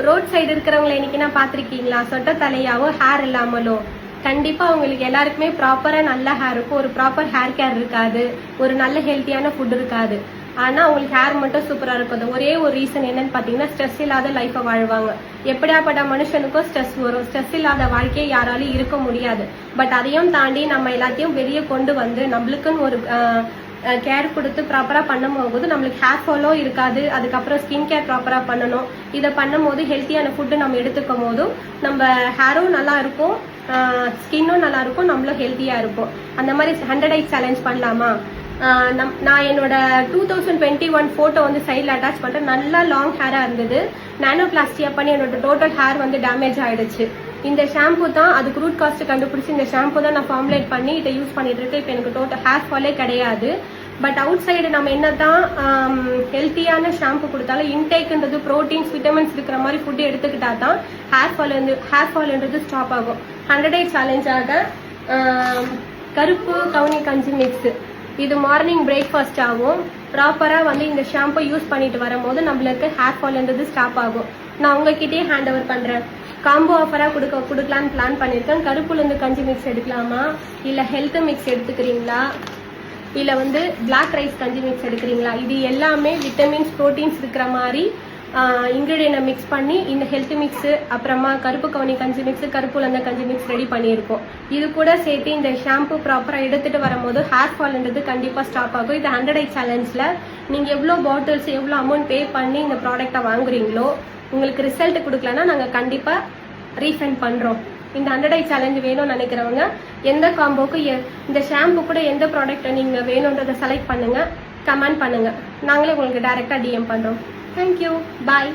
Road side இருக்கிறவங்களை இன்னைக்கு நான் பார்த்துருக்கீங்களா? சொட்ட தலையாவோ ஹேர் இல்லாமலோ? கண்டிப்பா உங்களுக்கு எல்லாருக்குமே ப்ராப்பரா நல்ல ஹேர் இருக்கும், ஒரு ப்ராப்பர் ஹேர் கேர் இருக்காது, ஒரு நல்ல ஹெல்த்தியான ஃபுட் இருக்காது. ஆனா உங்களுக்கு ஹேர் மட்டும் சூப்பரா இருக்கும். ஒரே ஒரு ரீசன் என்னன்னு பாத்தீங்கன்னா, ஸ்ட்ரெஸ் இல்லாத லைஃபை வாழ்வாங்க. எப்படியாப்பட்ட மனுஷனுக்கும் ஸ்ட்ரெஸ் வரும். ஸ்ட்ரெஸ் இல்லாத வாழ்க்கையை யாராலையும் இருக்க முடியாது. பட் அதையும் தாண்டி நம்ம எல்லாத்தையும் வெளியே கொண்டு வந்து நம்மளுக்குன்னு ஒரு கேர் கொடுத்து ப்ராப்பரா பண்ணும்போது நம்மளுக்கு ஹேர் ஃபாலோ இருக்காது. அதுக்கப்புறம் ஸ்கின் கேர் ப்ராப்பரா பண்ணணும். இதை பண்ணும் போது ஹெல்த்தியான ஃபுட்டு நம்ம எடுத்துக்கும் போதும் நம்ம ஹேரும் நல்லா இருக்கும், ஸ்கின்னும் நல்லா இருக்கும், நம்மளும் ஹெல்த்தியா இருக்கும். அந்த மாதிரி 100 days சேலஞ்ச் பண்ணலாமா? நான் என்னோட 2021 போட்டோ வந்து சைடில் அட்டாச் பண்ணிட்டேன். நல்லா லாங் ஹேரா இருந்தது. நானோபிளாஸ்டியா பண்ணி என்னோட டோட்டல் ஹேர் வந்து டேமேஜ் ஆயிடுச்சு. இந்த ஷாம்பு தான் அதுக்கு ரூட் காஸ்ட் கண்டுபிடிச்சி இந்த ஷாம்பு தான் நான் ஃபார்முலேட் பண்ணி இதை யூஸ் பண்ணிட்டு இருக்கேன். இப்போ எனக்கு டோட்டல் ஹேர் ஃபாலே கிடையாது. பட் அவுட் சைடு நம்ம என்னதான் ஹெல்த்தியான ஷாம்பு கொடுத்தாலும் இன்டேக்ன்றது ப்ரோட்டீன்ஸ் விட்டமின்ஸ் இருக்கிற மாதிரி ஃபுட் எடுத்துக்கிட்டா தான் ஹேர் ஃபால்ன்றது ஸ்டாப் ஆகும். 100 days சேலஞ்சாக கருப்பு கவுனி கஞ்சி மிக்ஸ் இது மார்னிங் பிரேக்ஃபாஸ்ட் ஆகும். ப்ராப்பரா வந்து இந்த ஷாம்பு யூஸ் பண்ணிட்டு வரும்போது நம்மளுக்கு ஹேர் ஃபால்ன்றது ஸ்டாப் ஆகும். நான் உங்ககிட்டயே ஹேண்ட் ஓவர் பண்றேன். காம்போ ஆஃபரா கொடுக்கலான்னு பிளான் பண்ணிருக்கேன். கருப்புல இருந்து கஞ்சி மிக்ஸ் எடுக்கலாமா, இல்ல ஹெல்த் மிக்ஸ் எடுத்துக்கிறீங்களா, இல்ல வந்து பிளாக் ரைஸ் கஞ்சி மிக்ஸ் எடுக்கிறீங்களா? இது எல்லாமே விட்டமின்ஸ் ப்ரோட்டீன்ஸ் இருக்கிற மாதிரி இன்கிரீடியன்ட் மிக்ஸ் பண்ணி இந்த ஹெல்த் மிக்ஸ், அப்புறமா கருப்பு கவுனி கஞ்சி மிக்ஸ், கருப்புல இருந்த கஞ்சி மிக்ஸ் ரெடி பண்ணியிருக்கோம். இது கூட சேர்த்து இந்த ஷாம்பு ப்ராப்பரா எடுத்துட்டு வரும்போது ஹேர் ஃபால்ன்றது கண்டிப்பா ஸ்டாப் ஆகும். இது 100 days சேலஞ்சில் நீங்க எவ்வளோ பாட்டில்ஸ் எவ்வளோ அமௌண்ட் பே பண்ணி இந்த ப்ராடக்டை வாங்குறீங்களோ உங்களுக்கு ரிசல்ட் கொடுக்கலன்னா நாங்கள் கண்டிப்பா ரீஃபண்ட் பண்றோம். இந்த 100 days சேலஞ்ச் வேணும்னு நினைக்கிறவங்க எந்த காம்போக்கு இந்த ஷாம்பு கூட எந்த ப்ராடக்ட்டை நீங்க வேணும்ன்றதை செலக்ட் பண்ணுங்க, கமெண்ட் பண்ணுங்க. நாங்களே உங்களுக்கு டைரக்டா DM பண்றோம். Thank you. Bye.